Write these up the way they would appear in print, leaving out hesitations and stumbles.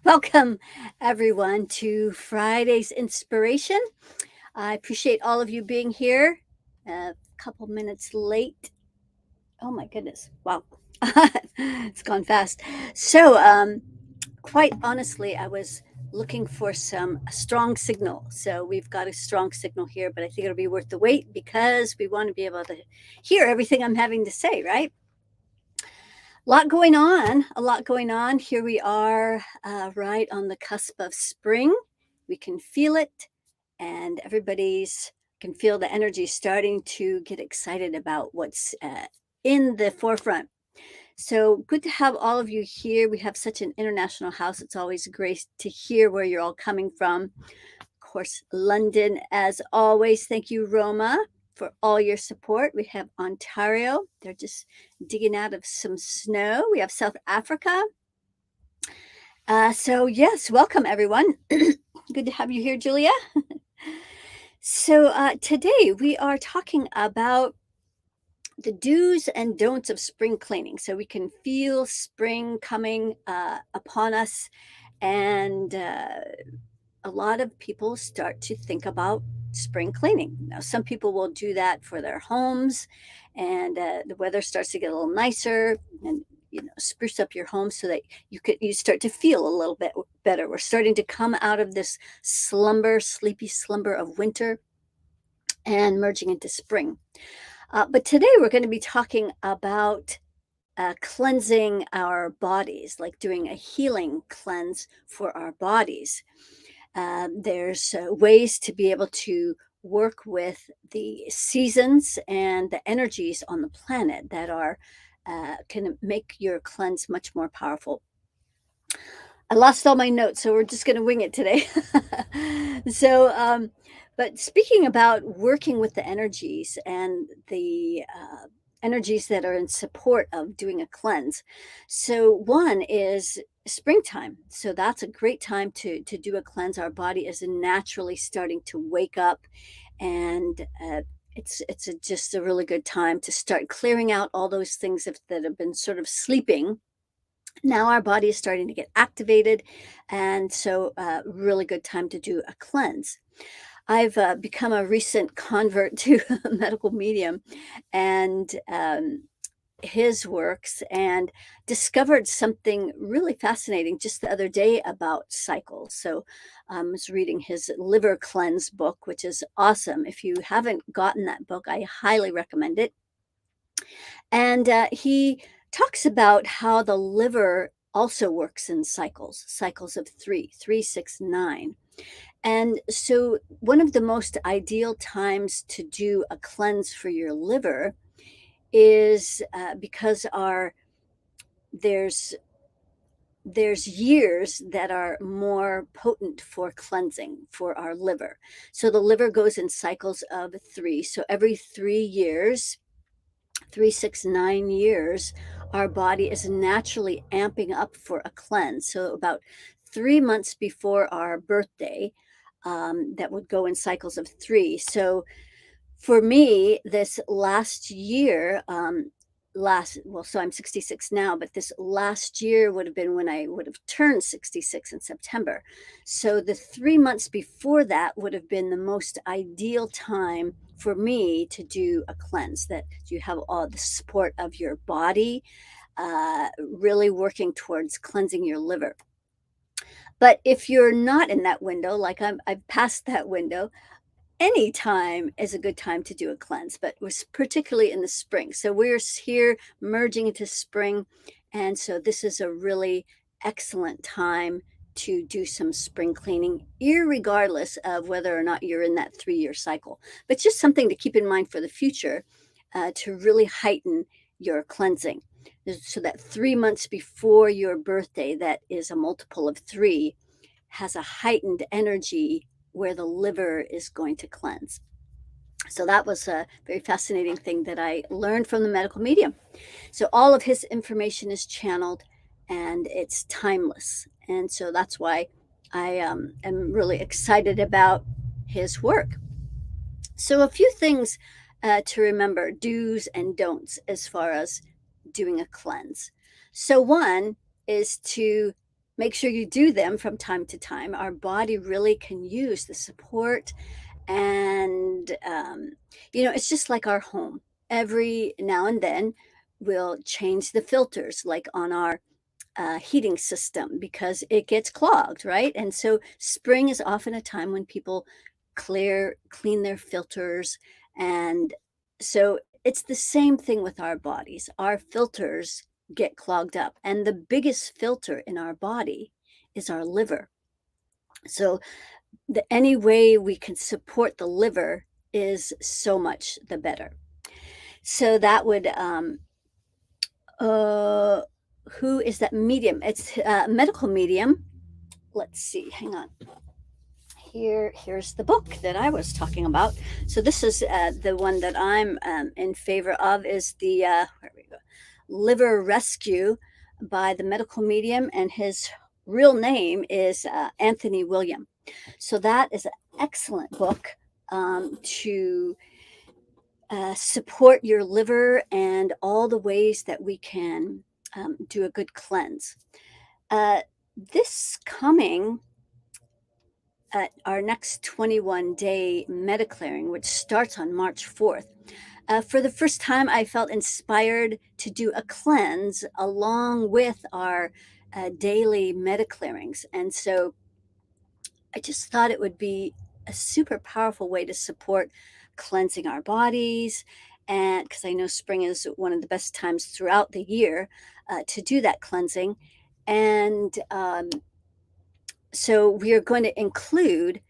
Welcome, everyone, to Friday's Inspiration. I appreciate all of you being here. A couple minutes late. Oh my goodness. Wow. It's gone fast. So, quite honestly, I was looking for some a strong signal. So we've got a strong signal here, but I think it'll be worth the wait because we want to be able to hear everything I'm having to say, right? Lot going on, a lot going on. Here we are, right on the cusp of spring. We can feel it, and everybody's can feel the energy starting to get excited about what's in the forefront. So good to have all of you here. We have such an international house. It's always great to hear where you're all coming from. Of course, London, as always. Thank you, Roma, for all your support. We have Ontario. They're just digging out of some snow. We have South Africa. So, yes, welcome, everyone. Good to have you here, Julia. So, today we are talking about the do's and don'ts of spring cleaning. So, we can feel spring coming upon us. And a lot of people start to think about spring cleaning. Now, some people will do that for their homes, and the weather starts to get a little nicer, and spruce up your home so that you start to feel a little bit better. We're starting to come out of this sleepy slumber of winter, and merging into spring. But today we're going to be talking about cleansing our bodies, like doing a healing cleanse for our bodies. There's ways to be able to work with the seasons and the energies on the planet that are can make your cleanse much more powerful. I lost all my notes, so we're just going to wing it today. But speaking about working with the energies and the energies that are in support of doing a cleanse. So one is springtime. So that's a great time to do a cleanse. Our body is naturally starting to wake up, and just a really good time to start clearing out all those things that have been sort of sleeping. Now our body is starting to get activated, and so really good time to do a cleanse. I've become a recent convert to a medical medium and his works, and discovered something really fascinating just the other day about cycles. So I was reading his liver cleanse book, which is awesome. If you haven't gotten that book, I highly recommend it. And he talks about how the liver also works in cycles of three, 3, 6, 9. And so, one of the most ideal times to do a cleanse for your liver is because there's there's years that are more potent for cleansing for our liver. So the liver goes in cycles of three. So every 3 years, 3, 6, 9 years, our body is naturally amping up for a cleanse. So about 3 months before our birthday, that would go in cycles of three. So for me, this last year, so I'm 66 now, but this last year would have been when I would have turned 66 in September. So the 3 months before that would have been the most ideal time for me to do a cleanse, that you have all the support of your body, really working towards cleansing your liver. But if you're not in that window, like I've passed that window, any time is a good time to do a cleanse, but was particularly in the spring. So we're here merging into spring. And so this is a really excellent time to do some spring cleaning, irregardless of whether or not you're in that 3 year cycle. But just something to keep in mind for the future, to really heighten your cleansing. So that 3 months before your birthday, that is a multiple of three, has a heightened energy where the liver is going to cleanse. So that was a very fascinating thing that I learned from the medical medium. So all of his information is channeled, and it's timeless. And so that's why I am really excited about his work. So, a few things to remember, do's and don'ts, as far as doing a cleanse. So, one is to make sure you do them from time to time. Our body really can use the support, and it's just like our home. Every now and then, we'll change the filters, like on our heating system, because it gets clogged, right? And so spring is often a time when people clean their filters. And so it's the same thing with our bodies. Our filters get clogged up, and the biggest filter in our body is our liver. So any way we can support the liver is so much the better. So that would uh who is that medium? It's a medical medium. Let's see, hang on. Here's the book that I was talking about. So this is the one that I'm in favor of, is the where we go, Liver Rescue by the medical medium, and his real name is Anthony William. So that is an excellent book to support your liver, and all the ways that we can do a good cleanse. This coming at our next 21-day MediClearing, which starts on March 4th. For the first time, I felt inspired to do a cleanse along with our daily MediClearings. And so I just thought it would be a super powerful way to support cleansing our bodies. And because I know spring is one of the best times throughout the year to do that cleansing. And so we are going to include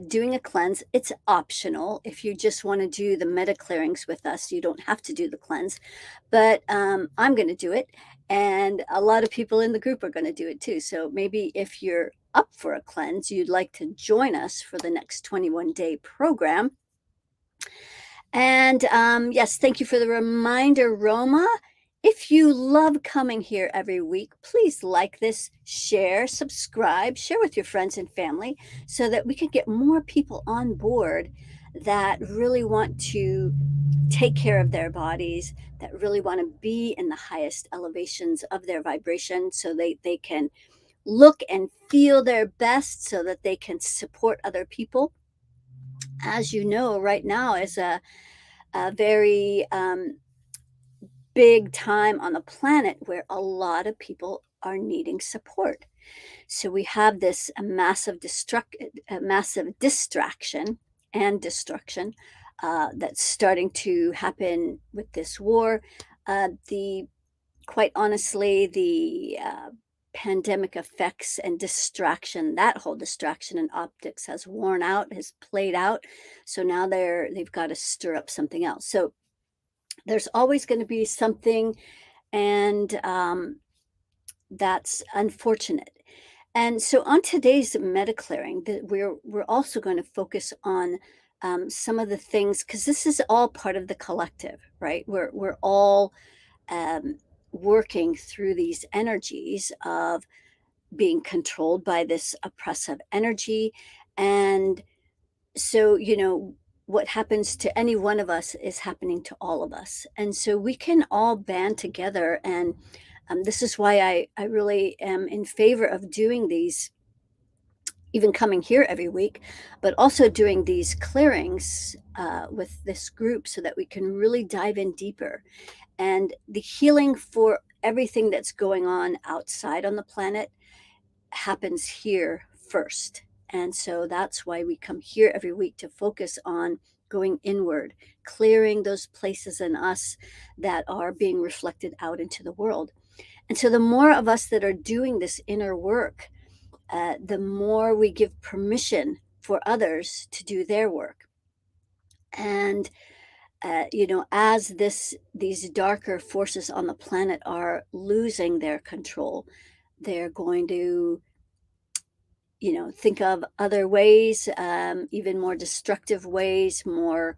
doing a cleanse. It's optional. If you just want to do the meta clearings with us, you don't have to do the cleanse. But I'm going to do it. And a lot of people in the group are going to do it too. So maybe if you're up for a cleanse, you'd like to join us for the next 21-day program. And yes, thank you for the reminder, Roma. If you love coming here every week, please like this, share, subscribe, share with your friends and family so that we can get more people on board that really want to take care of their bodies, that really want to be in the highest elevations of their vibration so they can look and feel their best so that they can support other people. As you know, right now is a very big time on the planet where a lot of people are needing support. So we have this massive distraction and destruction that's starting to happen with this war. The Quite honestly, the pandemic effects and distraction, that whole distraction and optics has worn out, has played out. So now they've got to stir up something else. So there's always going to be something, and that's unfortunate. And so on today's MediClearing, we're also going to focus on some of the things because this is all part of the collective, right? We're all um, working through these energies of being controlled by this oppressive energy, and so, what happens to any one of us is happening to all of us. And so we can all band together. And this is why I really am in favor of doing these, even coming here every week, but also doing these clearings with this group so that we can really dive in deeper. And the healing for everything that's going on outside on the planet happens here first. And so that's why we come here every week to focus on going inward, clearing those places in us that are being reflected out into the world. And so the more of us that are doing this inner work, the more we give permission for others to do their work. And as these darker forces on the planet are losing their control, they're going to think of other ways, even more destructive ways, more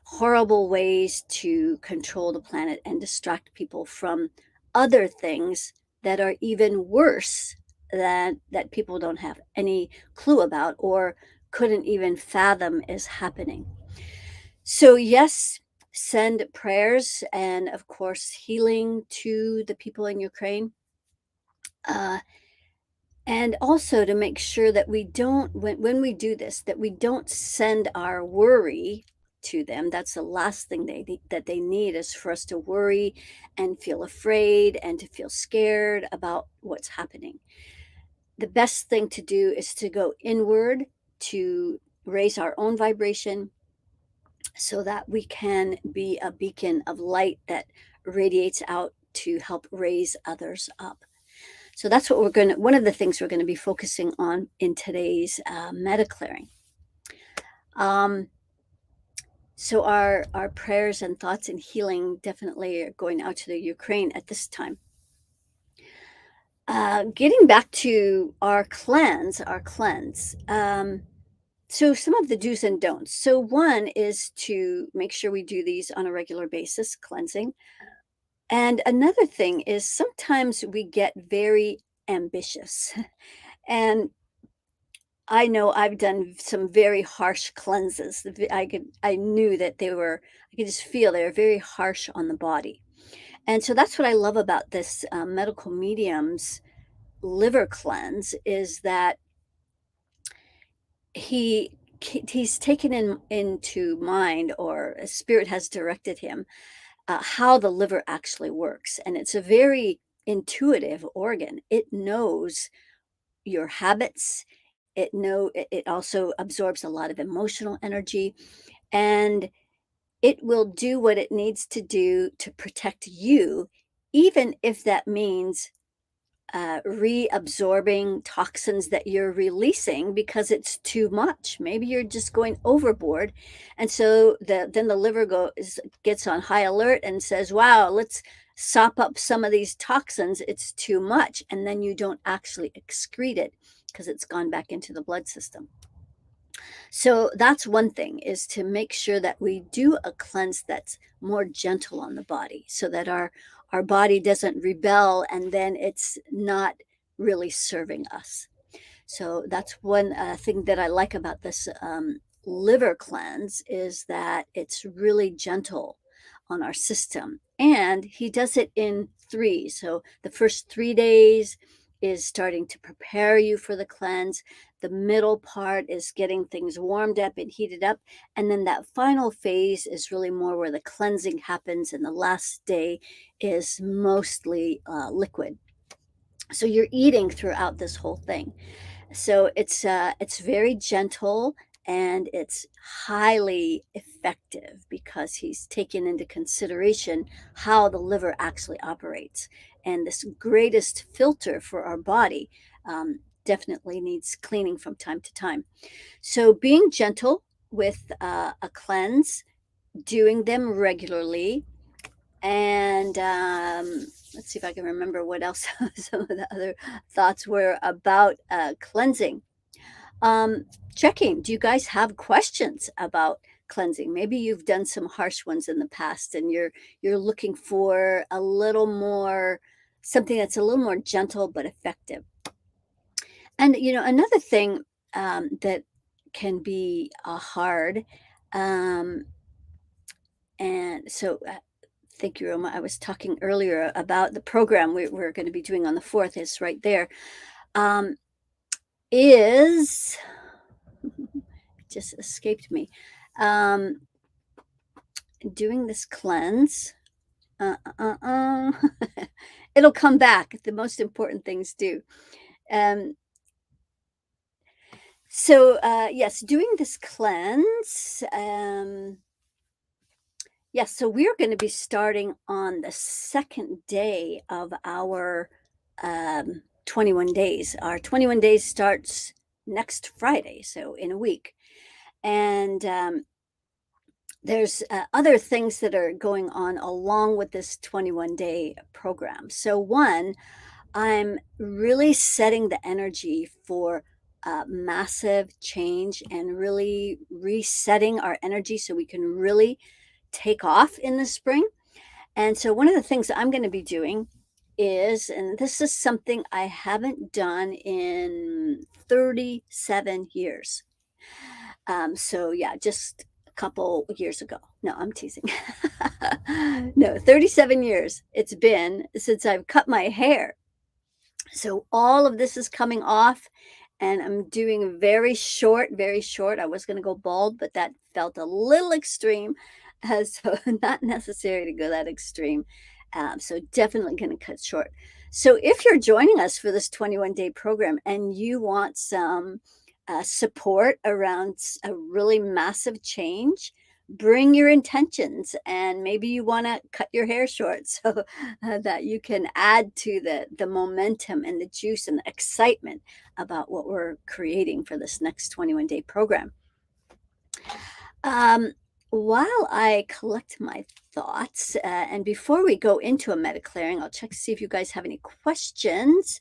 horrible ways to control the planet and distract people from other things that are even worse that people don't have any clue about or couldn't even fathom is happening. So yes, send prayers and of course healing to the people in Ukraine. Uh, And also to make sure that we don't when we do this, that we don't send our worry to them. That's the last thing that they need is for us to worry and feel afraid and to feel scared about what's happening. The best thing to do is to go inward to raise our own vibration so that we can be a beacon of light that radiates out to help raise others up. So that's what one of the things we're going to be focusing on in today's meta clearing. Um, so our prayers and thoughts and healing definitely are going out to the Ukraine at this time. Getting back to our cleanse. So some of the do's and don'ts. So one is to make sure we do these on a regular basis, cleansing. And another thing is sometimes we get very ambitious. And I know I've done some very harsh cleanses. I knew that I could just feel they were very harsh on the body. And so that's what I love about this medical medium's liver cleanse is that he he's taken into mind, or a spirit has directed him how the liver actually works, and it's a very intuitive organ. It knows your habits. It also absorbs a lot of emotional energy, and it will do what it needs to do to protect you, even if that means reabsorbing toxins that you're releasing because it's too much. Maybe you're just going overboard, and so then the liver gets on high alert and says, "Wow, let's sop up some of these toxins. It's too much," and then you don't actually excrete it because it's gone back into the blood system. So that's one thing, is to make sure that we do a cleanse that's more gentle on the body, so that our body doesn't rebel and then it's not really serving us. So that's one thing that I like about this liver cleanse, is that it's really gentle on our system. And he does it in three. So the first 3 days is starting to prepare you for the cleanse. The middle part is getting things warmed up and heated up. And then that final phase is really more where the cleansing happens. And the last day is mostly liquid. So you're eating throughout this whole thing. So it's very gentle, and it's highly effective because he's taken into consideration how the liver actually operates. And this greatest filter for our body definitely needs cleaning from time to time. So being gentle with a cleanse, doing them regularly, and let's see if I can remember what else some of the other thoughts were about cleansing. Um, Checking, do you guys have questions about cleansing? Maybe you've done some harsh ones in the past, and you're looking for a little more, something that's a little more gentle but effective. And another thing that can be hard, um, and so thank you, Roma. I was talking earlier about the program we're going to be doing on the 4th. Is right there. Um, is just escaped me. Um, Doing this cleanse. It'll come back. The most important things do. Um, yes, doing this cleanse. Yes, so we're going to be starting on the second day of our 21 days. Our 21 days starts next Friday, so in a week. And there's other things that are going on along with this 21-day program. So, one, I'm really setting the energy for massive change and really resetting our energy so we can really take off in the spring. And so, one of the things I'm going to be doing is, and this is something I haven't done in 37 years. So yeah, just a couple years ago. No, I'm teasing. No, 37 years it's been since I've cut my hair. So all of this is coming off, and I'm doing very short, very short. I was going to go bald, but that felt a little extreme. So not necessary to go that extreme. So definitely going to cut short. So if you're joining us for this 21-day program and you want some support around a really massive change, bring your intentions, and maybe you want to cut your hair short so that you can add to the momentum and the juice and the excitement about what we're creating for this next 21-day program. um, while I collect my thoughts, and before we go into a MediClearing, I'll check to see if you guys have any questions.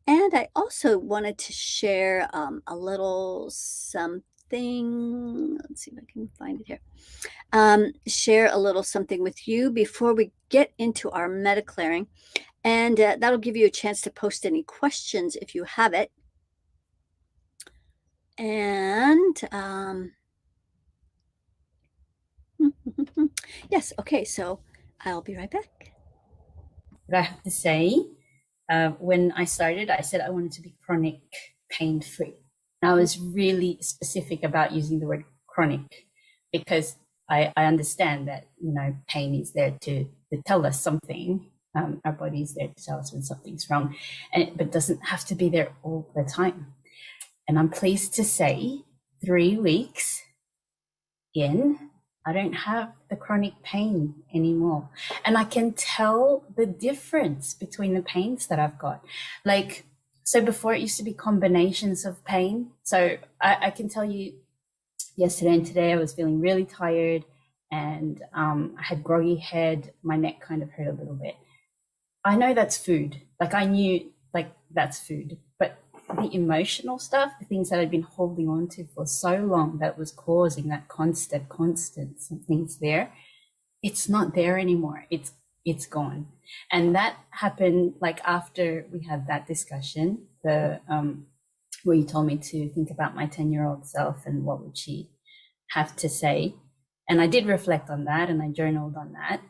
And I also wanted to share a little something. Let's see if I can find it here. Share a little something with you before we get into our MediClearing. And that'll give you a chance to post any questions if you have it. And yes, okay, so I'll be right back. But I have to say, when I started, I said I wanted to be chronic pain free. I was really specific about using the word chronic because I understand that, pain is there to tell us something. Our body is there to tell us when something's wrong, but it doesn't have to be there all the time. And I'm pleased to say 3 weeks in, I don't have the chronic pain anymore. And I can tell the difference between the pains that I've got. So before it used to be combinations of pain. So I can tell you yesterday and today I was feeling really tired, and I had groggy head. My neck kind of hurt a little bit. I know that's food. I knew that's food. But the emotional stuff, the things that I'd been holding on to for so long that was causing that constant things there, it's not there anymore. It's gone. And that happened like after we had that discussion, where you told me to think about my 10-year-old self and what would she have to say. And I did reflect on that, and I journaled on that.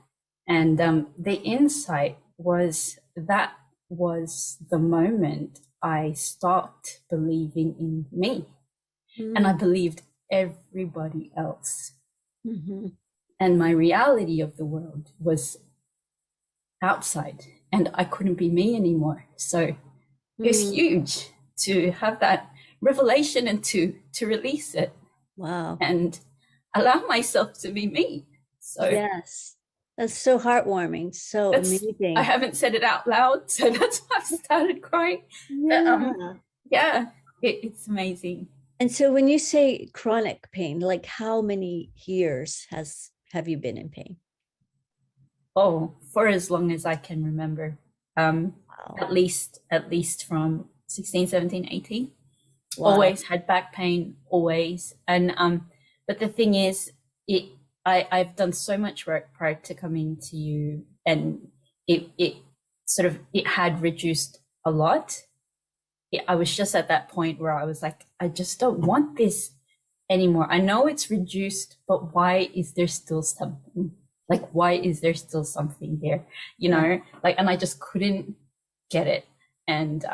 And the insight was that was the moment I stopped believing in me. And I believed everybody else. And my reality of the world was outside, and I couldn't be me anymore. So it was huge to have that revelation and to release it. Wow. And allow myself to be me. So yes, that's so heartwarming, so amazing. I haven't said it out loud, so that's why I've started crying. Yeah. But, yeah, it's amazing. And so when you say chronic pain, like how many years have you been in pain? Oh, for as long as I can remember. Wow. At least from 16, 17, 18. Wow. Always had back pain, always. And but the thing is, I've done so much work prior to coming to you, and it had reduced a lot. I was just at that point where I was like, I just don't want this anymore. I know it's reduced, but why is there still something? Like, why is there still something there? You know, like, and I just couldn't get it. And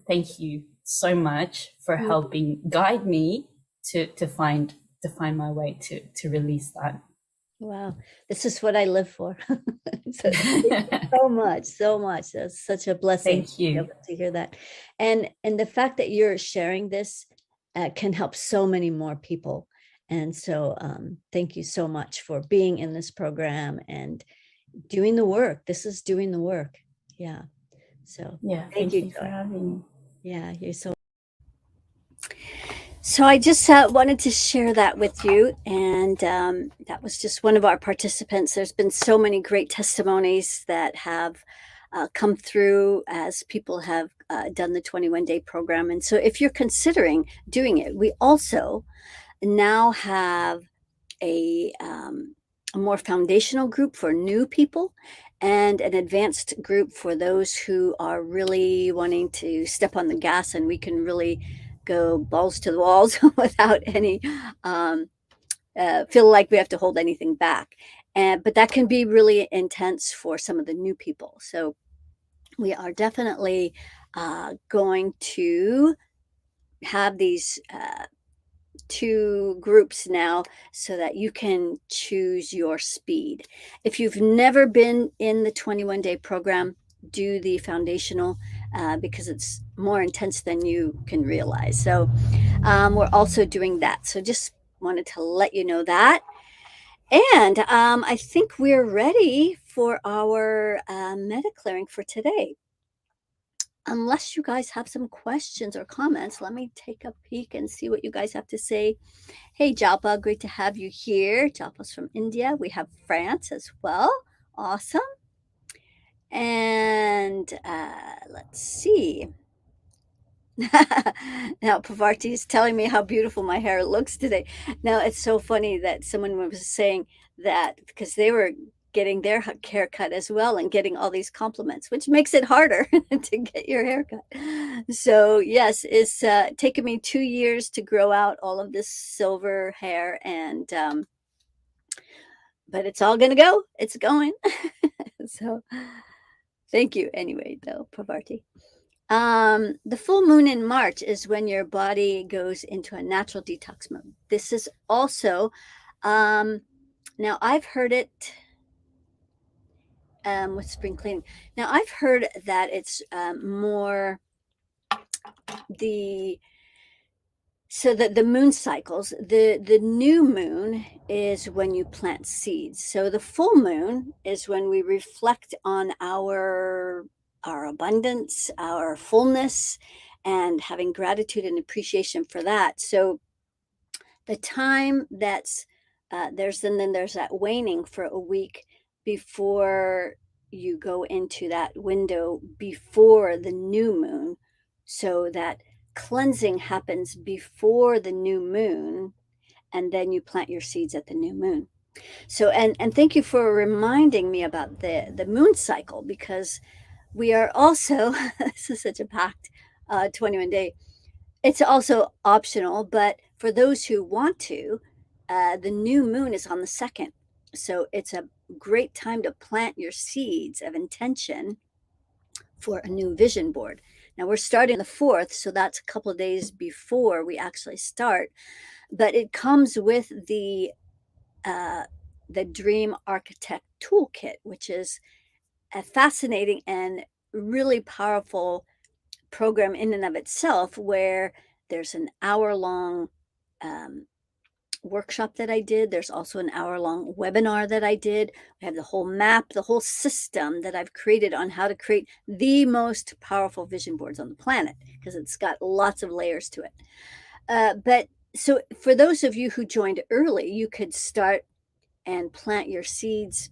thank you so much for helping guide me to find my way to release that. Wow, this is what I live for. so much. That's such a blessing. Thank you. To be able to hear that, and the fact that you're sharing this can help so many more people. And so thank you so much for being in this program and doing the work. This is doing the work. Yeah. So yeah, thank you for having me. Yeah, you're so. So I just wanted to share that with you, and that was just one of our participants. There's been so many great testimonies that have come through as people have done the 21-day program. And so if you're considering doing it, we also now have a more foundational group for new people and an advanced group for those who are really wanting to step on the gas, and we can really go balls to the walls without any feel like we have to hold anything back. But that can be really intense for some of the new people. So we are definitely going to have these 2 groups now so that you can choose your speed. If you've never been in the 21-day program, do the foundational because it's more intense than you can realize. So we're also doing that. So just wanted to let you know that. And I think we're ready for our MediClearing for today. Unless you guys have some questions or comments, let me take a peek and see what you guys have to say. Hey, Jalpa, great to have you here. Jalpa's from India. We have France as well. Awesome. And let's see. Now, Pavarti is telling me how beautiful my hair looks today. Now, it's so funny that someone was saying that because they were getting their haircut as well and getting all these compliments, which makes it harder to get your haircut. So yes, it's taken me 2 years to grow out all of this silver hair, and but it's all gonna go. It's going. So thank you anyway, though, Pavarti. The full moon in March is when your body goes into a natural detox mode. This is also, now I've heard it with spring cleaning. Now I've heard that it's more so that the moon cycles, the new moon is when you plant seeds. So the full moon is when we reflect on our abundance, our fullness, and having gratitude and appreciation for that. So the time that's there's that waning for a week before you go into that window before the new moon, so that cleansing happens before the new moon, and then you plant your seeds at the new moon. So, and thank you for reminding me about the moon cycle, because we are also this is such a packed 21 day. It's also optional, but for those who want to, the new moon is on the second. So it's a great time to plant your seeds of intention for a new vision board. Now we're starting the 4th, so that's a couple of days before we actually start, but it comes with the Dream Architect Toolkit, which is a fascinating and really powerful program in and of itself, where there's an hour-long workshop that I did. There's also an hour-long webinar that I did. We have the whole map, the whole system that I've created on how to create the most powerful vision boards on the planet, because it's got lots of layers to it. But so for those of you who joined early, you could start and plant your seeds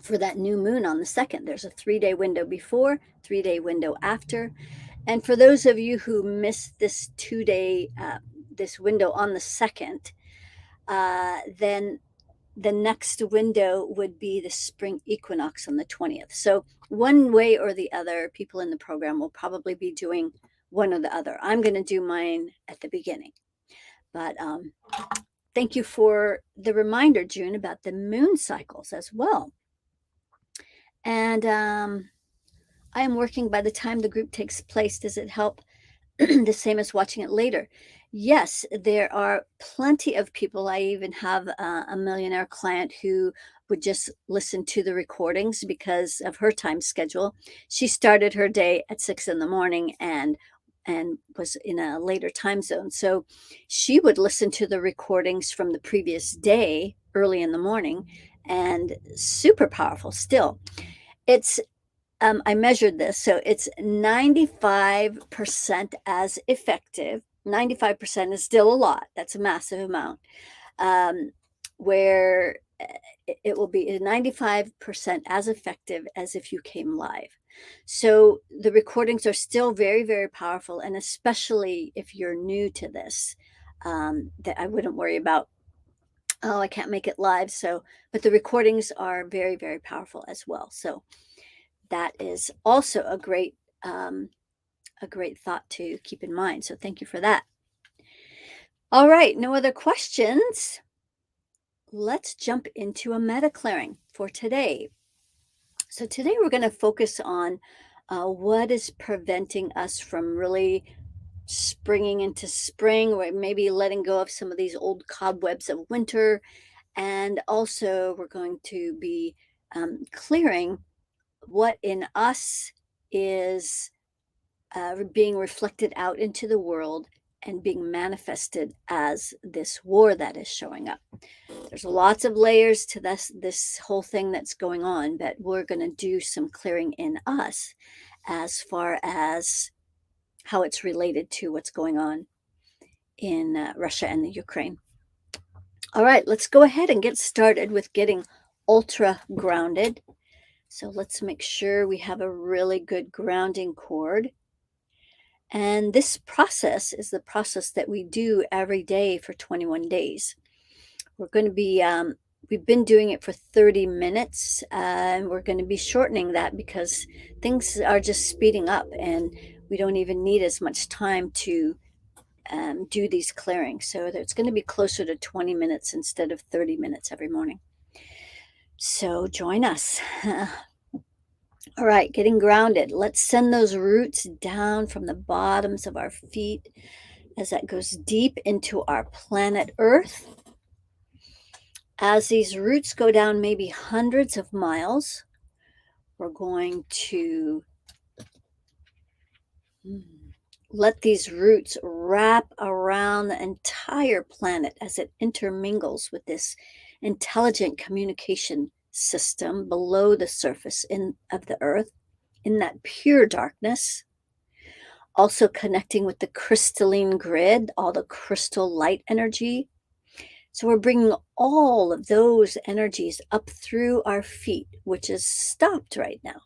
for that new moon on the 2nd. There's a 3-day window before, 3-day window after. And for those of you who missed this 2-day, this window on the 2nd, then the next window would be the spring equinox on the 20th. So one way or the other, people in the program will probably be doing one or the other. I'm going to do mine at the beginning. But thank you for the reminder, June, about the moon cycles as well. And I am working by the time the group takes place. Does it help? The same as watching it later? Yes, there are plenty of people. I even have a millionaire client who would just listen to the recordings because of her time schedule. She started her day at 6 in the morning and was in a later time zone. So she would listen to the recordings from the previous day early in the morning, and super powerful still. It's I measured this, so it's 95% as effective. 95% is still a lot. That's a massive amount. Where it will be 95% as effective as if you came live. So the recordings are still very, very powerful, and especially if you're new to this, that I wouldn't worry about, oh, I can't make it live. So, but the recordings are very, very powerful as well. So that is also a great thought to keep in mind. So thank you for that. All right, no other questions. Let's jump into a MediClearing for today. So today we're going to focus on what is preventing us from really springing into spring, or maybe letting go of some of these old cobwebs of winter. And also we're going to be clearing what in us is being reflected out into the world and being manifested as this war that is showing up. There's lots of layers to this whole thing that's going on, but we're going to do some clearing in us as far as how it's related to what's going on in Russia and the Ukraine. All right, let's go ahead and get started with getting ultra grounded. So let's make sure we have a really good grounding cord. And this process is the process that we do every day for 21 days. We're going to be, we've been doing it for 30 minutes, and we're going to be shortening that because things are just speeding up and we don't even need as much time to do these clearings. So it's going to be closer to 20 minutes instead of 30 minutes every morning. So join us. All right, getting grounded. Let's send those roots down from the bottoms of our feet as that goes deep into our planet Earth. As these roots go down maybe hundreds of miles, we're going to let these roots wrap around the entire planet as it intermingles with this intelligent communication system below the surface of the earth, in that pure darkness. Also connecting with the crystalline grid, all the crystal light energy. So we're bringing all of those energies up through our feet, which is stopped right now.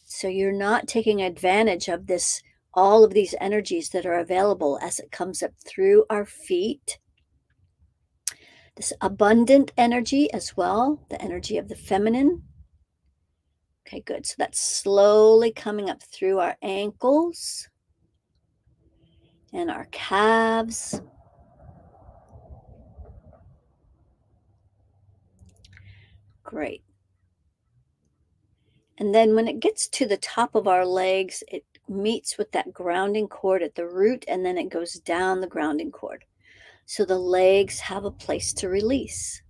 So you're not taking advantage of this all of these energies that are available as it comes up through our feet. This abundant energy as well, the energy of the feminine. Okay, good. So that's slowly coming up through our ankles and our calves. Great. And then when it gets to the top of our legs, it meets with that grounding cord at the root, and then it goes down the grounding cord. So the legs have a place to release.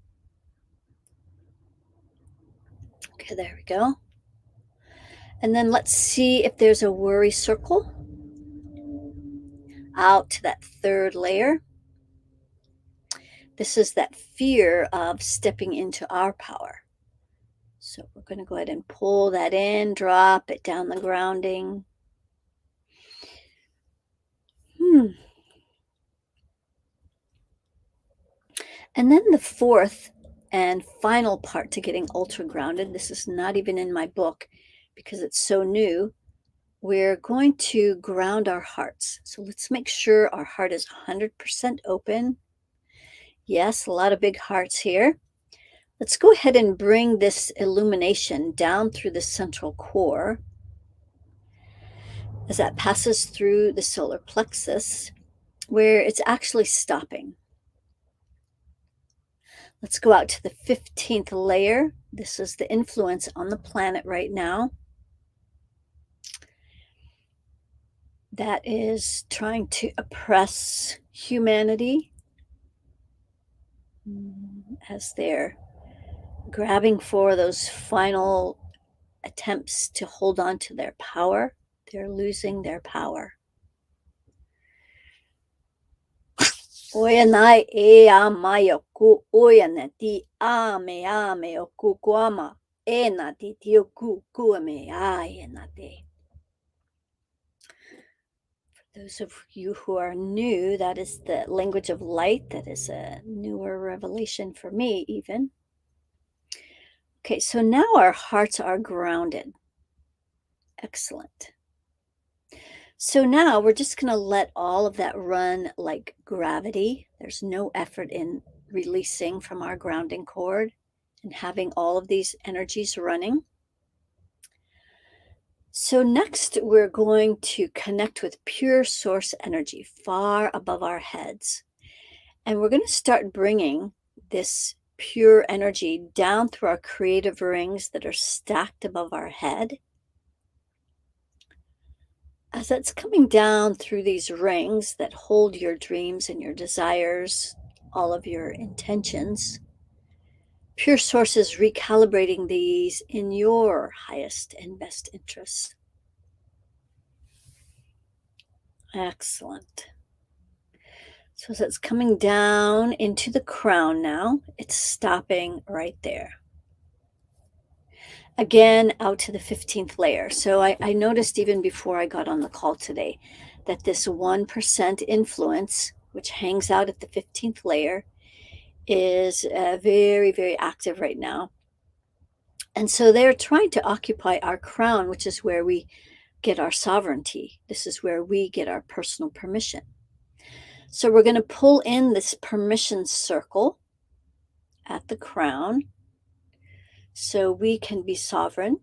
Okay, there we go. And then let's see if there's a worry circle out to that third layer. This is that fear of stepping into our power. So we're going to go ahead and pull that in, drop it down the grounding. And then the fourth and final part to getting ultra grounded, this is not even in my book because it's so new, we're going to ground our hearts. So let's make sure our heart is 100% open. Yes, a lot of big hearts here. Let's go ahead and bring this illumination down through the central core as that passes through the solar plexus, where it's actually stopping. Let's go out to the 15th layer. This is the influence on the planet right now that is trying to oppress humanity as they're grabbing for those final attempts to hold on to their power. They're losing their power. Oyanai e amayoku oyanati ame oku guama enati tioku kuame ayenate. For those of you who are new, that is the language of light. That is a newer revelation for me, even. Okay, so now our hearts are grounded. Excellent. So now we're just going to let all of that run like gravity. There's no effort in releasing from our grounding cord and having all of these energies running. So next we're going to connect with pure source energy far above our heads. And we're going to start bringing this pure energy down through our creative rings that are stacked above our head. As that's coming down through these rings that hold your dreams and your desires, all of your intentions, pure source is recalibrating these in your highest and best interests. Excellent. So as it's coming down into the crown now, it's stopping right there. Again, out to the 15th layer. So I noticed even before I got on the call today that this 1% influence, which hangs out at the 15th layer, is very, very active right now. And so they're trying to occupy our crown, which is where we get our sovereignty. This is where we get our personal permission. So we're going to pull in this permission circle at the crown so we can be sovereign.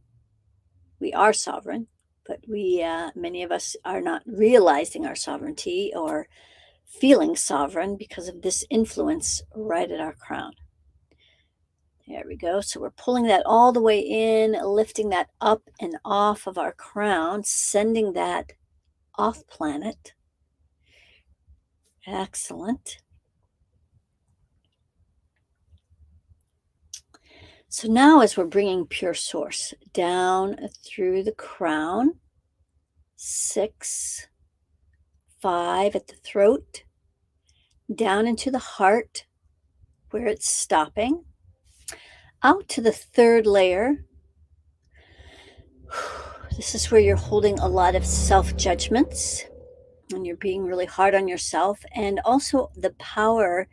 We are sovereign, but many of us are not realizing our sovereignty or feeling sovereign because of this influence right at our crown. There we go. So we're pulling that all the way in, lifting that up and off of our crown, sending that off planet. Excellent. So now as we're bringing pure source down through the crown, 6, 5 at the throat, down into the heart where it's stopping, out to the 3rd layer. This is where you're holding a lot of self-judgments and you're being really hard on yourself, and also the power,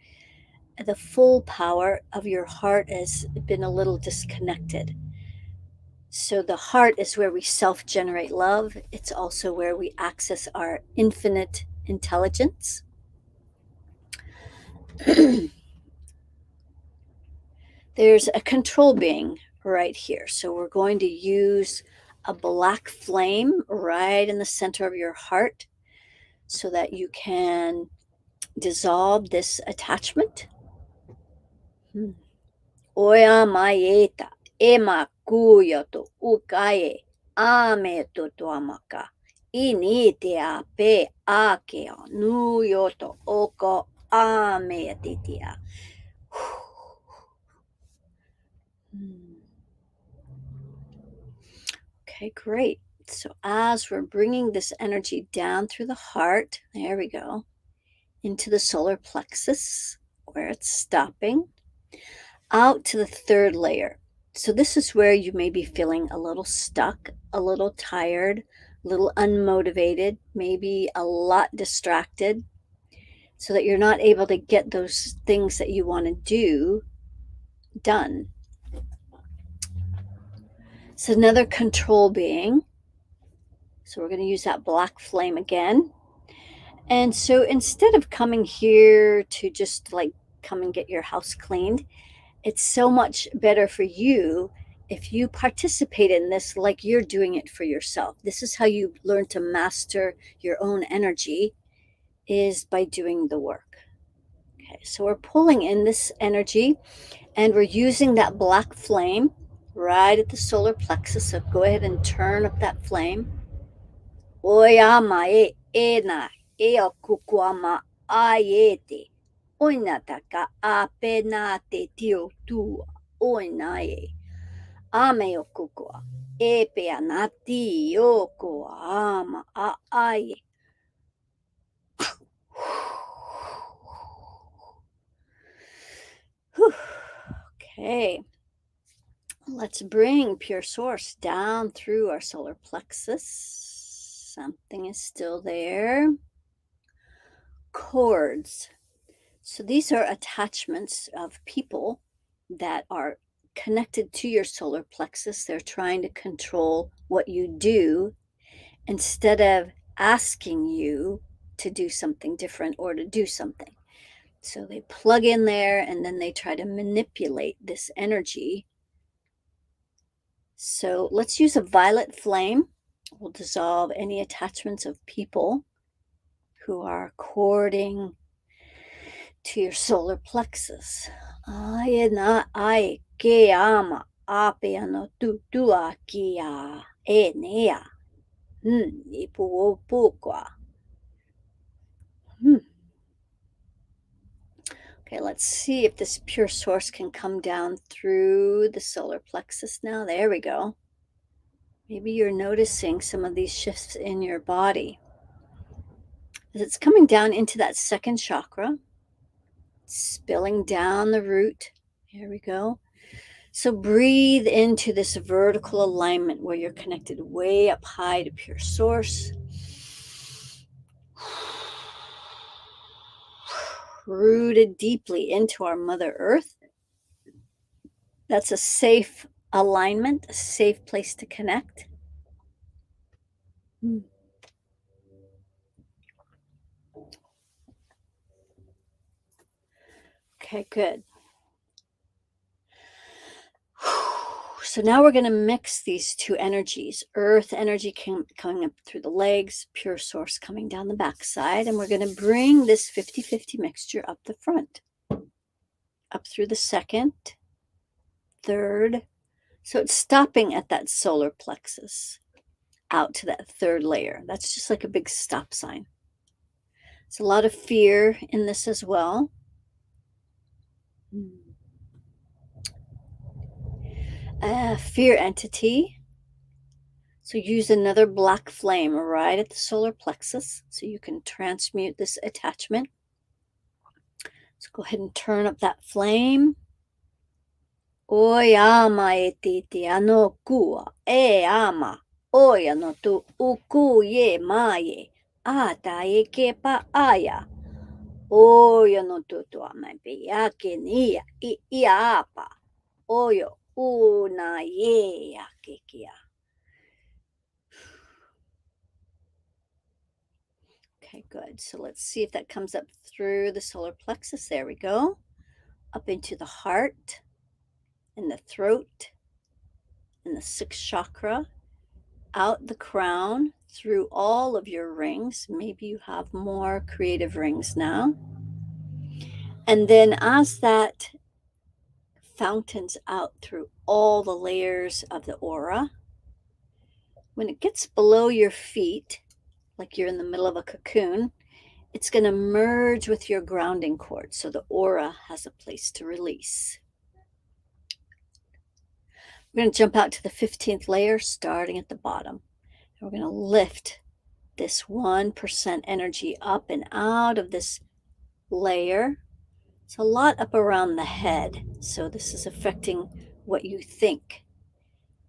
the full power of your heart has been a little disconnected. So the heart is where we self-generate love. It's also where we access our infinite intelligence. There's a control being right here. So we're going to use a black flame right in the center of your heart so that you can dissolve this attachment. Oya maeta ema kuyo to ukae ame to amaka ini te ape ake nuyo to oko ame titia. Okay, great. So as we're bringing this energy down through the heart, there we go, into the solar plexus where it's stopping, out to the third layer. So this is where you may be feeling a little stuck, a little tired, a little unmotivated, maybe a lot distracted, so that you're not able to get those things that you want to do done. It's another control being. So we're going to use that black flame again. And so instead of coming here to just like come and get your house cleaned, it's so much better for you if you participate in this like you're doing it for yourself. This is how you learn to master your own energy, is by doing the work. Okay, so we're pulling in this energy and we're using that black flame right at the solar plexus. So go ahead and turn up that flame. Oyama e na e o kukuama aiete. Oinataka apenate tio tu oinae. Ame o kukua. E pea nati yoko ama a aye. Okay. Let's bring pure source down through our solar plexus. Something is still there. Cords. So these are attachments of people that are connected to your solar plexus. They're trying to control what you do instead of asking you to do something different or to do something. So they plug in there and then they try to manipulate this energy. So let's use a violet flame. We'll dissolve any attachments of people who are cording to your solar plexus. Aye na ai ke ama ape ano tutua kia e nea. Ipu opukwa. Okay, let's see if this pure source can come down through the solar plexus now. There we go. Maybe you're noticing some of these shifts in your body. As it's coming down into that second chakra, spilling down the root. Here we go. So breathe into this vertical alignment where you're connected way up high to pure source. Rooted deeply into our Mother Earth. That's a safe alignment, a safe place to connect. Okay, good. So now we're going to mix these two energies. Earth energy coming up through the legs, pure source coming down the backside, and we're going to bring this 50-50 mixture up the front, up through the second, third. So it's stopping at that solar plexus, out to that third layer. That's just like a big stop sign. There's a lot of fear in this as well. Fear entity. So use another black flame right at the solar plexus so you can transmute this attachment. So go ahead and turn up that flame. Oyama e titi ano kua e ama oya no tu uku ye maye ata e ke pa aya oya no tu tu ama pe ya ke ni i apa oyo O na ye akekia. Okay, good. So let's see if that comes up through the solar plexus. There we go. Up into the heart and the throat and the sixth chakra, out the crown, through all of your rings. Maybe you have more creative rings now. And then as that fountains out through all the layers of the aura, when it gets below your feet, like you're in the middle of a cocoon, it's going to merge with your grounding cord. So the aura has a place to release. We're going to jump out to the 15th layer, starting at the bottom. And we're going to lift this 1% energy up and out of this layer. It's a lot up around the head. So this is affecting what you think.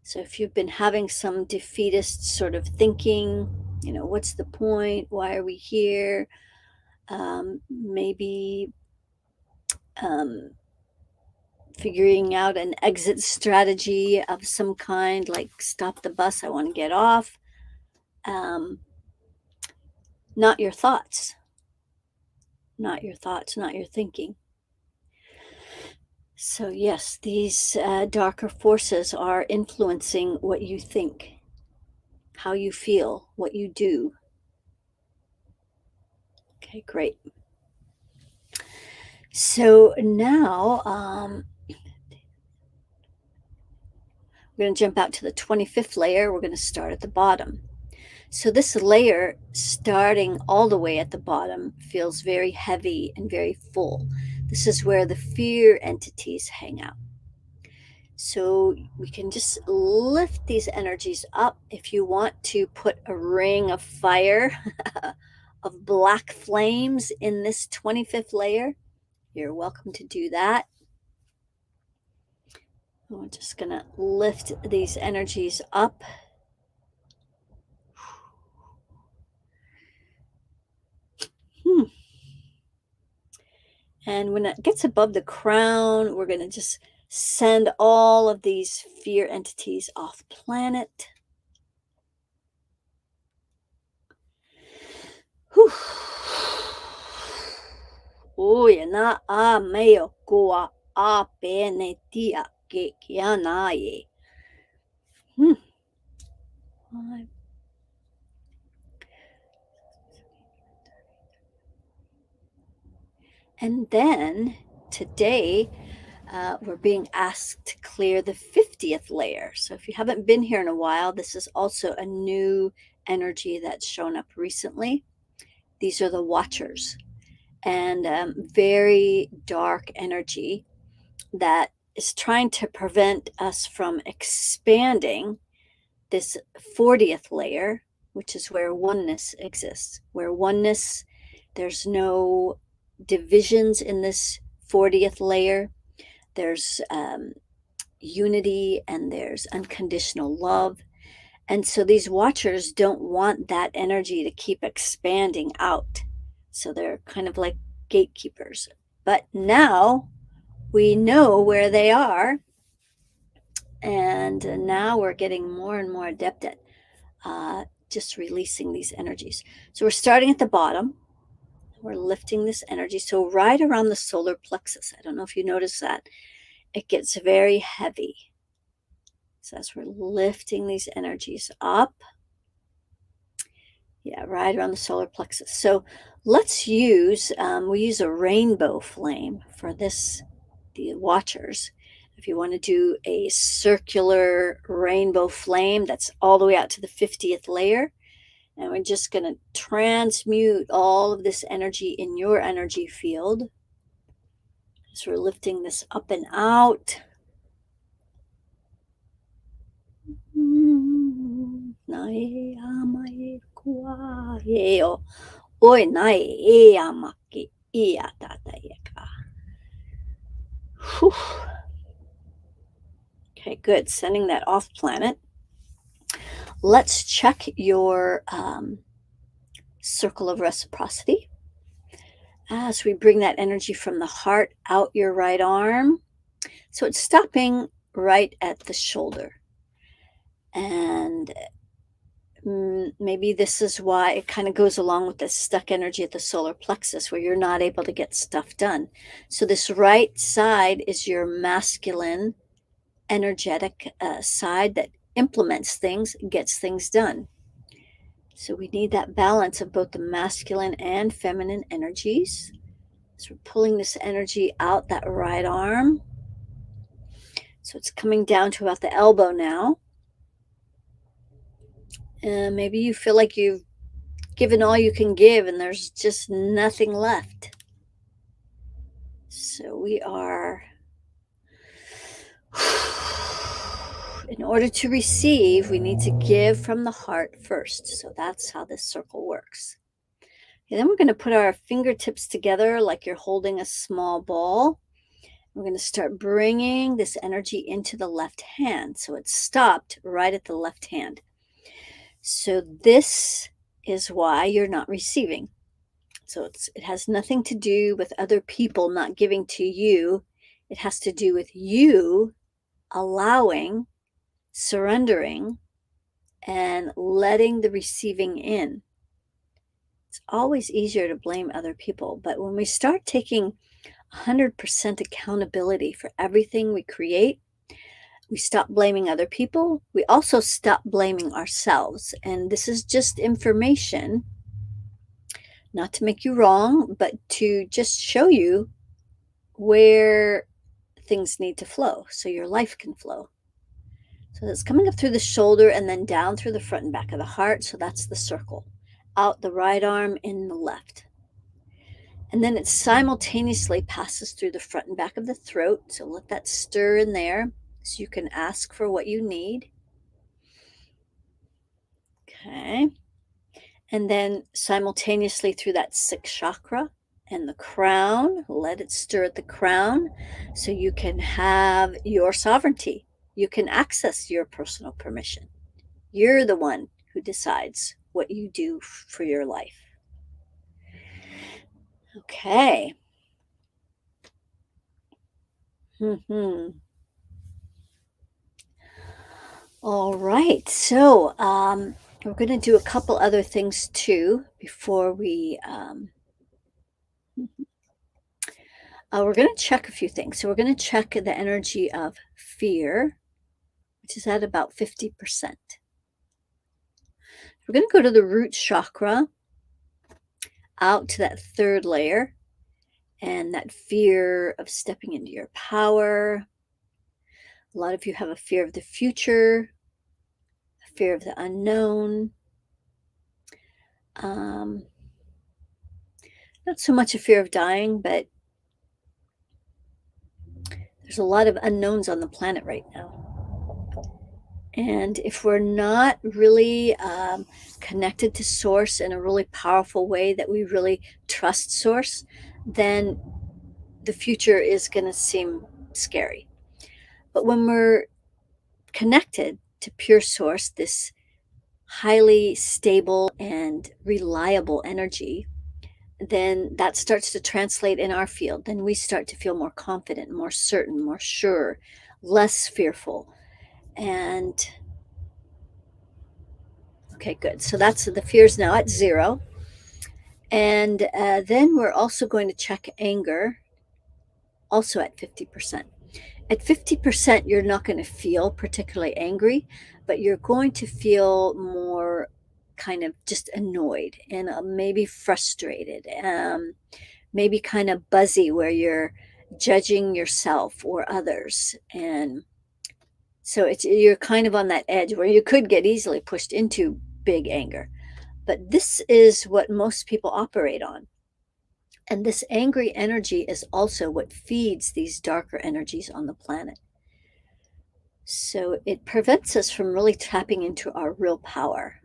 So if you've been having some defeatist sort of thinking, what's the point? Why are we here? Maybe figuring out an exit strategy of some kind, like stop the bus, I want to get off. Not your thoughts. Not your thoughts, not your thinking. So yes, these darker forces are influencing what you think, how you feel, what you do. Okay, great. So now we're going to jump out to the 25th layer. We're going to start at the bottom. So this layer, starting all the way at the bottom, feels very heavy and very full. This is where the fear entities hang out. So we can just lift these energies up. If you want to put a ring of fire of black flames in this 25th layer, you're welcome to do that. We're just going to lift these energies up. And when it gets above the crown, we're going to just send all of these fear entities off planet. Oye na a meo koa a penetia ke kianaye. And then today, we're being asked to clear the 50th layer. So if you haven't been here in a while, this is also a new energy that's shown up recently. These are the Watchers, and very dark energy that is trying to prevent us from expanding this 40th layer, which is where oneness exists. Where oneness, there's no divisions in this 40th layer. There's unity and there's unconditional love. And so these Watchers don't want that energy to keep expanding out. So they're kind of like gatekeepers. But now we know where they are. And now we're getting more and more adept at just releasing these energies. So we're starting at the bottom. We're lifting this energy. So right around the solar plexus, I don't know if you notice that, it gets very heavy. So as we're lifting these energies up, yeah, right around the solar plexus. So let's use, we use a rainbow flame for this, the Watchers. If you want to do a circular rainbow flame, that's all the way out to the 50th layer. And we're just going to transmute all of this energy in your energy field. So we're lifting this up and out. Okay, good. Sending that off planet. Let's check your circle of reciprocity. As we bring that energy from the heart out your right arm. So it's stopping right at the shoulder. And maybe this is why it kind of goes along with the stuck energy at the solar plexus where you're not able to get stuff done. So, this right side is your masculine, energetic side that implements things, gets things done. So, we need that balance of both the masculine and feminine energies. So, we're pulling this energy out that right arm. So, it's coming down to about the elbow now. And maybe you feel like you've given all you can give and there's just nothing left. So we are, in order to receive, we need to give from the heart first. So that's how this circle works. And then we're going to put our fingertips together like you're holding a small ball. We're going to start bringing this energy into the left hand. So it's stopped right at the left hand. So this is why you're not receiving. So it has nothing to do with other people not giving to you. It has to do with you allowing, surrendering, and letting the receiving in. It's always easier to blame other people. But when we start taking 100% accountability for everything we create, we stop blaming other people. We also stop blaming ourselves. And this is just information, not to make you wrong, but to just show you where things need to flow so your life can flow. So it's coming up through the shoulder and then down through the front and back of the heart. So that's the circle. Out the right arm, in the left. And then it simultaneously passes through the front and back of the throat. So let that stir in there so you can ask for what you need. Okay. And then simultaneously through that sixth chakra and the crown, let it stir at the crown so you can have your sovereignty. You can access your personal permission. You're the one who decides what you do for your life. Okay. All right. So we're going to do a couple other things too before we're going to check a few things. So we're going to check the energy of fear, which is at about 50%. We're going to go to the root chakra, out to that third layer, and that fear of stepping into your power. A lot of you have a fear of the future, a fear of the unknown. Not so much a fear of dying, but there's a lot of unknowns on the planet right now. And if we're not really connected to Source in a really powerful way that we really trust Source, then the future is going to seem scary. But when we're connected to pure Source, this highly stable and reliable energy, then that starts to translate in our field. Then we start to feel more confident, more certain, more sure, less fearful. And okay, good. So that's the fear's now at 0. And then we're also going to check anger, also at 50%. At 50%, you're not going to feel particularly angry, but you're going to feel more kind of just annoyed and maybe frustrated, maybe kind of buzzy where you're judging yourself or others. And so you're kind of on that edge where you could get easily pushed into big anger. But this is what most people operate on. And this angry energy is also what feeds these darker energies on the planet. So it prevents us from really tapping into our real power.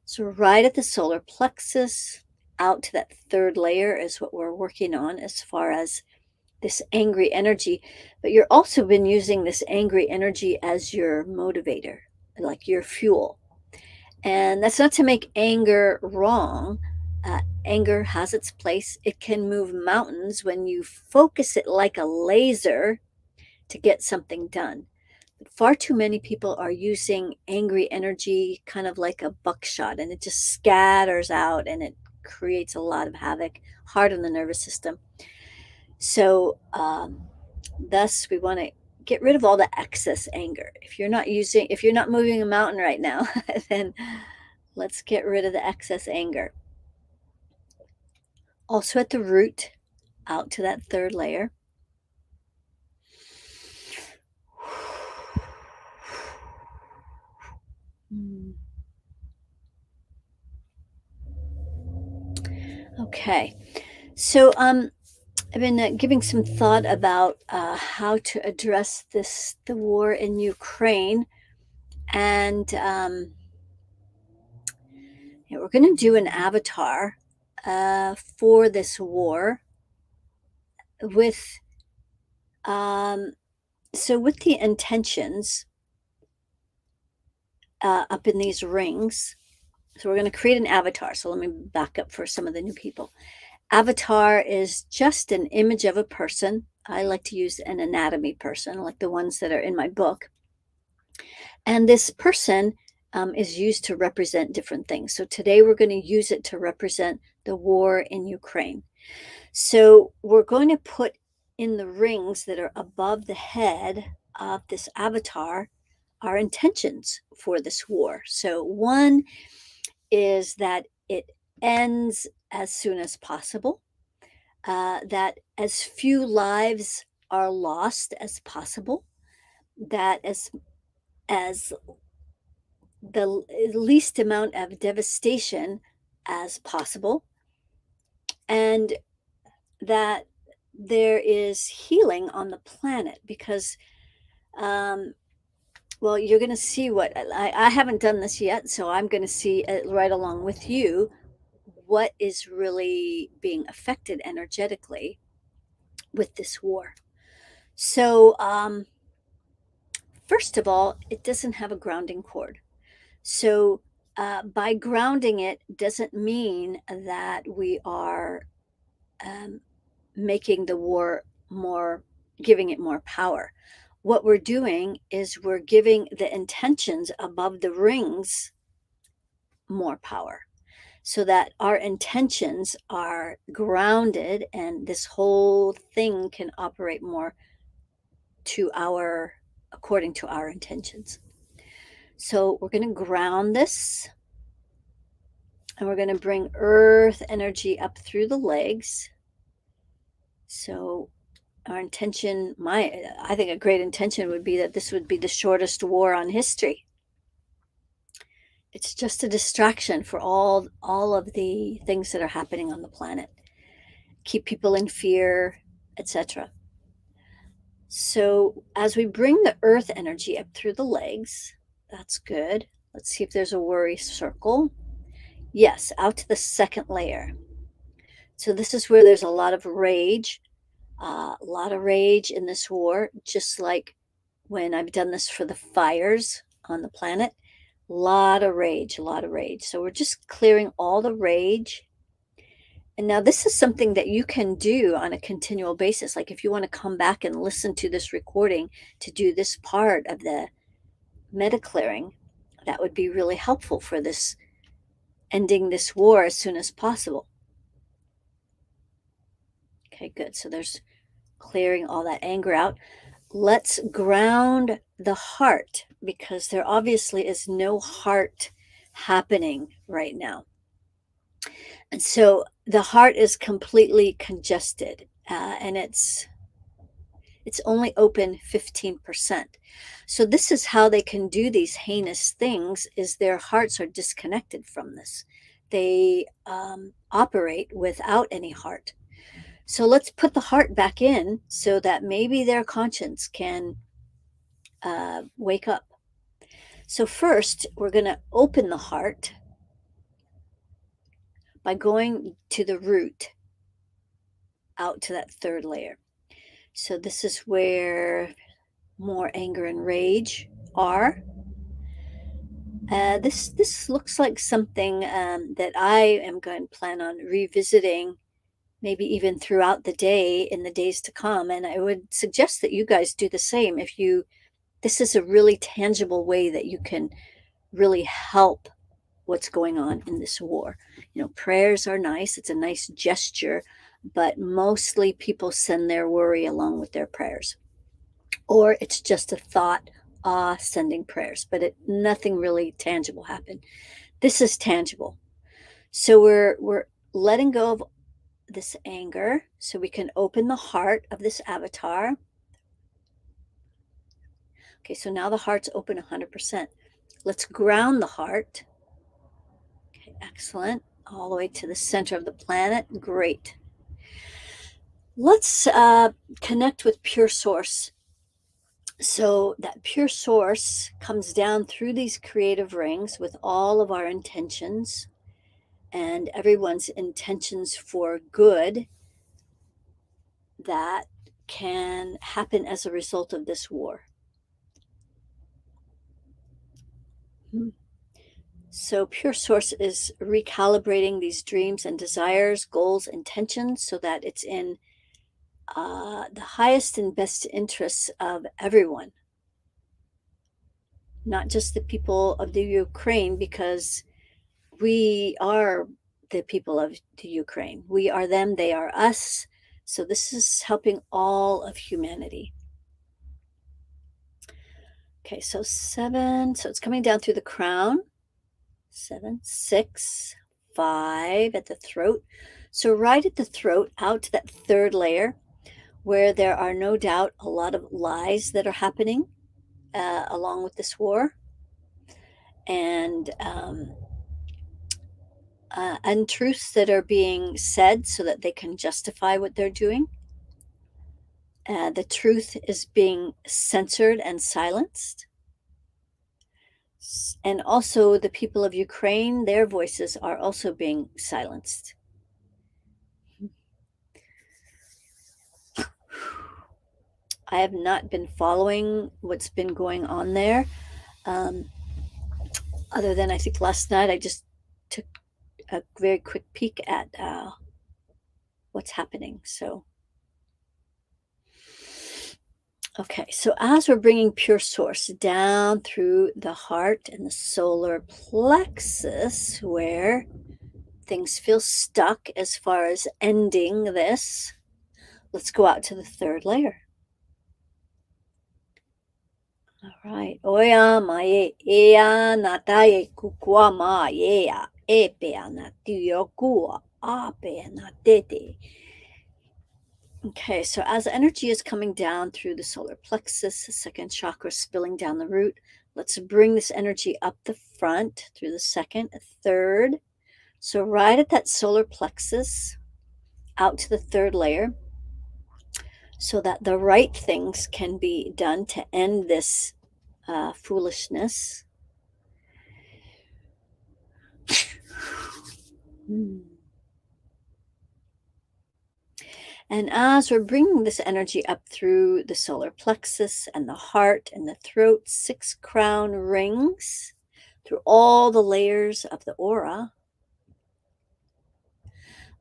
So right at the solar plexus, out to that third layer is what we're working on as far as this angry energy. But you've also been using this angry energy as your motivator, like your fuel. And that's not to make anger wrong. Anger has its place. It can move mountains when you focus it like a laser to get something done. But far too many people are using angry energy kind of like a buckshot, and it just scatters out and it creates a lot of havoc, hard on the nervous system. So, thus, we want to get rid of all the excess anger. If you're not moving a mountain right now, then let's get rid of the excess anger. Also at the root, out to that third layer. Okay, so I've been giving some thought about how to address the war in Ukraine, and we're going to do an avatar for this war with with the intentions up in these rings. So we're going to create an avatar. So let me back up for some of the new people. Avatar is just an image of a person. I like to use an anatomy person, like the ones that are in my book. And this person is used to represent different things. So today we're going to use it to represent the war in Ukraine. So we're going to put in the rings that are above the head of this avatar our intentions for this war. So one is that it ends as soon as possible, that as few lives are lost as possible, that as the least amount of devastation as possible, and that there is healing on the planet because well, you're going to see what I haven't done this yet, so I'm going to see right along with you what is really being affected energetically with this war. So first of all, it doesn't have a grounding cord. So by grounding it doesn't mean that we are making the war more, giving it more power. What we're doing is we're giving the intentions above the rings more power so that our intentions are grounded and this whole thing can operate more according to our intentions. So we're going to ground this, and we're going to bring earth energy up through the legs. So our intention, I think a great intention would be that this would be the shortest war on history. It's just a distraction for all of the things that are happening on the planet. Keep people in fear, etc. So as we bring the earth energy up through the legs, that's good. Let's see if there's a worry circle. Yes, out to the second layer. So this is where there's a lot of rage, in this war, just like when I've done this for the fires on the planet. A lot of rage. So we're just clearing all the rage. And now this is something that you can do on a continual basis. Like if you want to come back and listen to this recording to do this part of the MediClearing, that would be really helpful for this ending this war as soon as possible. Okay, good. So there's clearing all that anger out. Let's ground the heart because there obviously is no heart happening right now. And so the heart is completely congested and it's only open 15%. So this is how they can do these heinous things, is their hearts are disconnected from this. They operate without any heart. So let's put the heart back in so that maybe their conscience can wake up. So first, we're going to open the heart by going to the root, out to that third layer. So this is where more anger and rage are. This looks like something that I am going to plan on revisiting maybe even throughout the day in the days to come. And I would suggest that you guys do the same. This is a really tangible way that you can really help what's going on in this war. Prayers are nice. It's a nice gesture, but mostly people send their worry along with their prayers, or it's just a thought, sending prayers, but nothing really tangible happened. This is tangible. So we're letting go of this anger so we can open the heart of this avatar. Okay, so now the heart's open 100%. Let's ground the heart. Okay, excellent. All the way to the center of the planet. Great. Let's connect with pure source. So that pure source comes down through these creative rings with all of our intentions and everyone's intentions for good that can happen as a result of this war. So pure source is recalibrating these dreams and desires, goals, intentions, so that it's in the highest and best interests of everyone, not just the people of the Ukraine, because we are the people of the Ukraine. We are them, they are us. So this is helping all of humanity. Okay, so 7. So it's coming down through the crown. 7, 6, 5 at the throat. So right at the throat, out to that third layer, where there are no doubt a lot of lies that are happening along with this war, and untruths that are being said so that they can justify what they're doing. The truth is being censored and silenced. And also the people of Ukraine, their voices are also being silenced. I have not been following what's been going on there. Other than I think last night I just took a very quick peek at what's happening. So, okay, so as we're bringing pure source down through the heart and the solar plexus, where things feel stuck as far as ending this, let's go out to the third layer. All right. Oya mae ea natae kukua ma ea epea natiyokua ape natete. Okay, so as energy is coming down through the solar plexus, the second chakra spilling down the root, let's bring this energy up the front through the second, third. So right at that solar plexus, out to the third layer, so that the right things can be done to end this foolishness. And as we're bringing this energy up through the solar plexus and the heart and the throat, 6 crown rings through all the layers of the aura.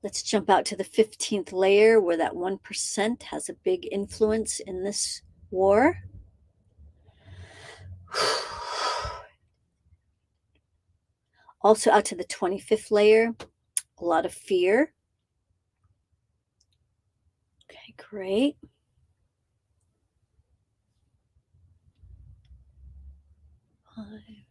Let's jump out to the 15th layer, where that 1% has a big influence in this war. Also out to the 25th layer, a lot of fear. Okay, great. Okay,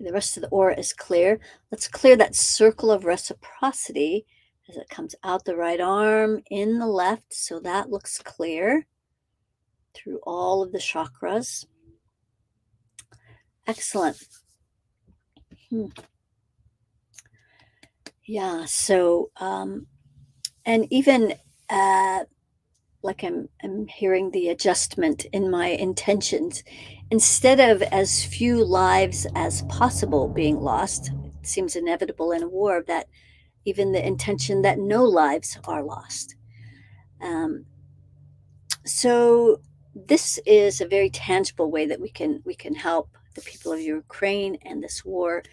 the rest of the aura is clear. Let's clear that circle of reciprocity as it comes out the right arm, in the left, so that looks clear through all of the chakras. Excellent. Yeah, so, and even like I'm hearing the adjustment in my intentions. Instead of as few lives as possible being lost, it seems inevitable in a war, that even the intention that no lives are lost. So this is a very tangible way that we can help the people of Ukraine and this war.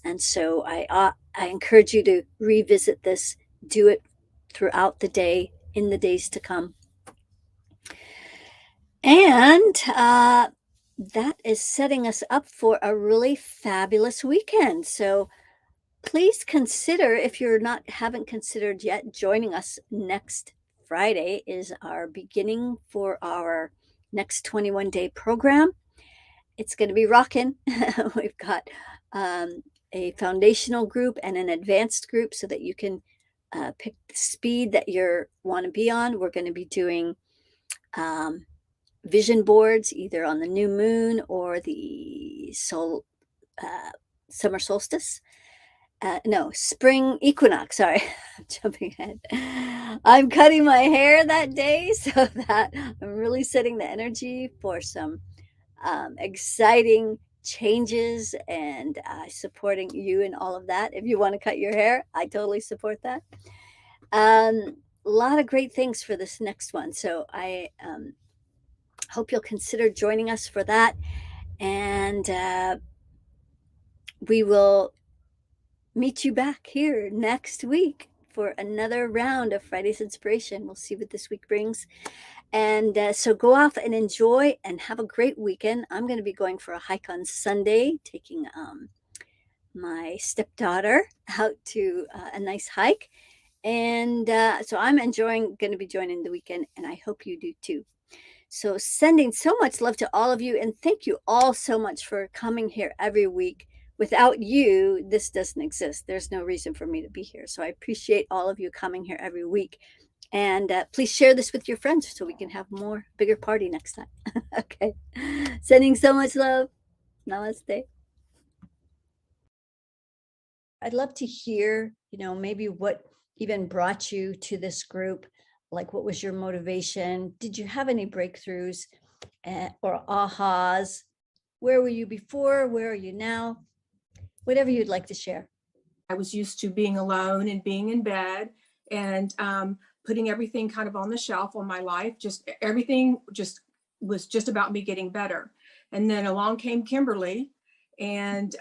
And so I encourage you to revisit this, do it throughout the day, in the days to come. And that is setting us up for a really fabulous weekend. So please consider, if you're not haven't considered yet, joining us next Friday is our beginning for our next 21-day program. It's going to be rocking. We've got a foundational group and an advanced group so that you can pick the speed that you want to be on. We're going to be doing vision boards either on the new moon or the summer solstice. No, spring equinox. Sorry, I'm jumping ahead. I'm cutting my hair that day so that I'm really setting the energy for some exciting changes and supporting you in all of that. If you want to cut your hair, I totally support that. A lot of great things for this next one. So I hope you'll consider joining us for that. And we will meet you back here next week for another round of Friday's Inspiration. We'll see what this week brings. And so go off and enjoy and have a great weekend. I'm going to be going for a hike on Sunday, taking my stepdaughter out to a nice hike. And so I'm going to be joining the weekend, and I hope you do too. So sending so much love to all of you, and thank you all so much for coming here every week. Without you, this doesn't exist. There's no reason for me to be here. So I appreciate all of you coming here every week. And please share this with your friends so we can have bigger party next time. Okay. Sending so much love. Namaste. I'd love to hear, maybe what even brought you to this group. Like, what was your motivation? Did you have any breakthroughs or ahas? Where were you before? Where are you now? Whatever you'd like to share. I was used to being alone and being in bed and putting everything kind of on the shelf on my life. Everything was just about me getting better. And then along came Kimberly and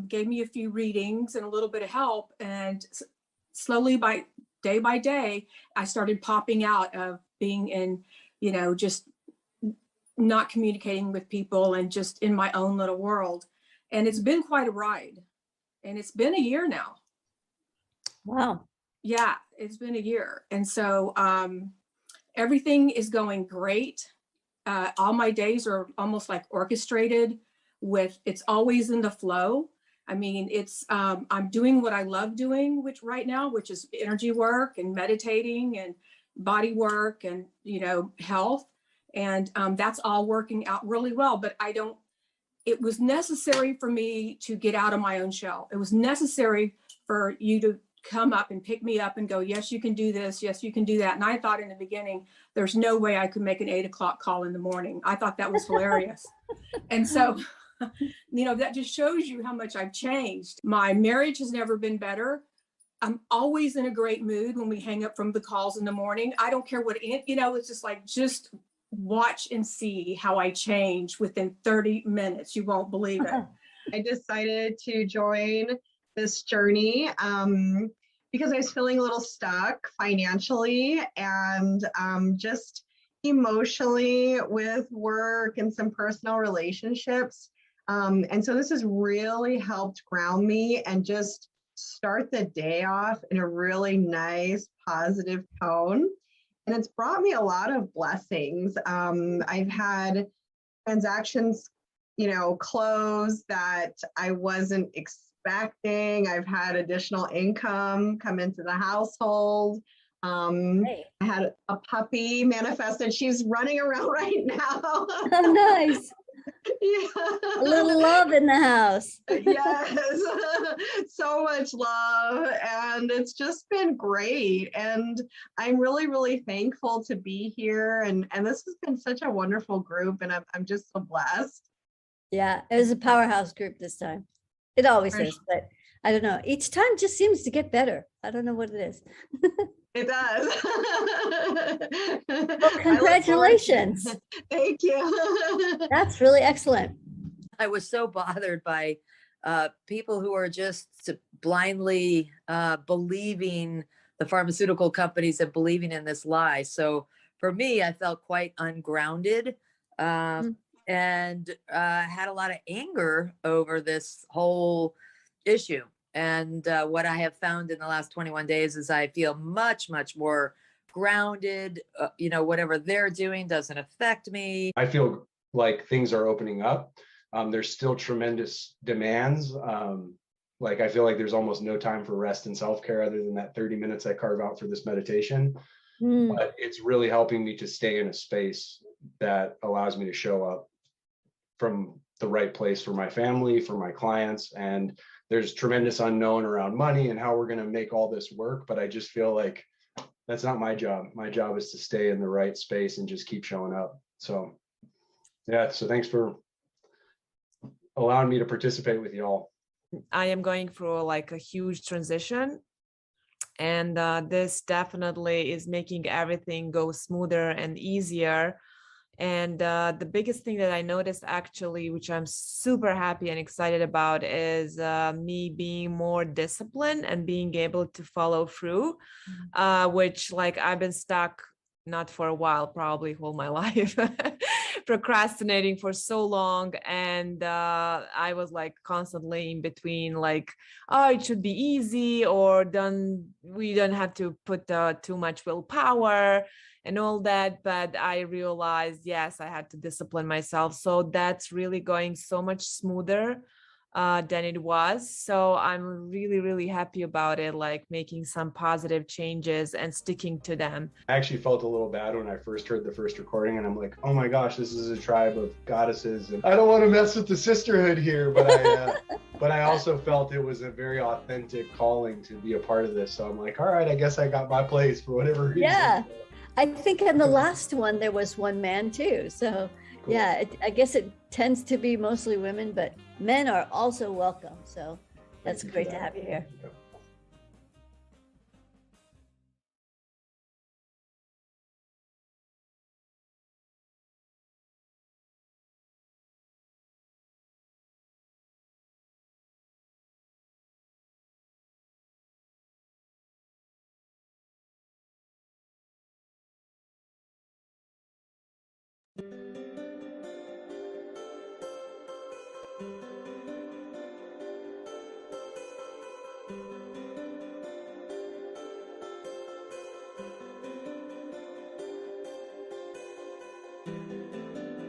gave me a few readings and a little bit of help. And slowly, by day, I started popping out of being in, just not communicating with people and just in my own little world. And it's been quite a ride. And it's been a year now. Wow. Yeah, it's been a year. And so everything is going great. All my days are almost like orchestrated it's always in the flow. I mean, I'm doing what I love doing, which is energy work and meditating and body work and, health. And that's all working out really well. But it was necessary for me to get out of my own shell. It was necessary for you to come up and pick me up and go, yes, you can do this. Yes, you can do that. And I thought in the beginning, there's no way I could make an 8 o'clock call in the morning. I thought that was hilarious. And so, that just shows you how much I've changed. My marriage has never been better. I'm always in a great mood when we hang up from the calls in the morning. I don't care what, it's just like, watch and see how I change within 30 minutes. You won't believe it. I decided to join this journey because I was feeling a little stuck financially and just emotionally with work and some personal relationships. And so this has really helped ground me and just start the day off in a really nice, positive tone. And it's brought me a lot of blessings. I've had transactions, close that I wasn't expecting. I've had additional income come into the household. I had a puppy manifested. She's running around right now. Oh, nice. Yeah. A little love in the house. Yes, so much love, and it's just been great. And I'm really, really thankful to be here. And this has been such a wonderful group, and I'm just so blessed. Yeah, it was a powerhouse group this time. It always is, but I don't know. Each time just seems to get better. I don't know what it is. It does. Well, congratulations. Thank you. That's really excellent. I was so bothered by people who are just blindly believing the pharmaceutical companies and believing in this lie. So for me, I felt quite ungrounded, and had a lot of anger over this whole issue. And what I have found in the last 21 days is I feel much, much more grounded. Whatever they're doing doesn't affect me. I feel like things are opening up. There's still tremendous demands. I feel like there's almost no time for rest and self-care other than that 30 minutes I carve out for this meditation. But it's really helping me to stay in a space that allows me to show up from the right place for my family, for my clients. And there's tremendous unknown around money and how we're going to make all this work. But I just feel like that's not my job. My job is to stay in the right space and just keep showing up. So yeah, so thanks for allowing me to participate with y'all. I am going through like a huge transition, and this definitely is making everything go smoother and easier. And the biggest thing that I noticed actually, which I'm super happy and excited about, is me being more disciplined and being able to follow through, which like I've been stuck, not for a while, probably all my life, procrastinating for so long. And I was like constantly in between, like, oh, it should be easy, or we don't have to put too much willpower and all that. But I realized, yes, I had to discipline myself. So that's really going so much smoother than it was. So I'm really, really happy about it, like making some positive changes and sticking to them. I actually felt a little bad when I first heard the first recording, and I'm like, oh my gosh, this is a tribe of goddesses, and I don't want to mess with the sisterhood here. But I also felt it was a very authentic calling to be a part of this. So I'm like, all right, I guess I got my place for whatever reason. Yeah. I think in the last one, there was one man too. So cool. Yeah, I guess it tends to be mostly women, but men are also welcome. So that's great to have you here.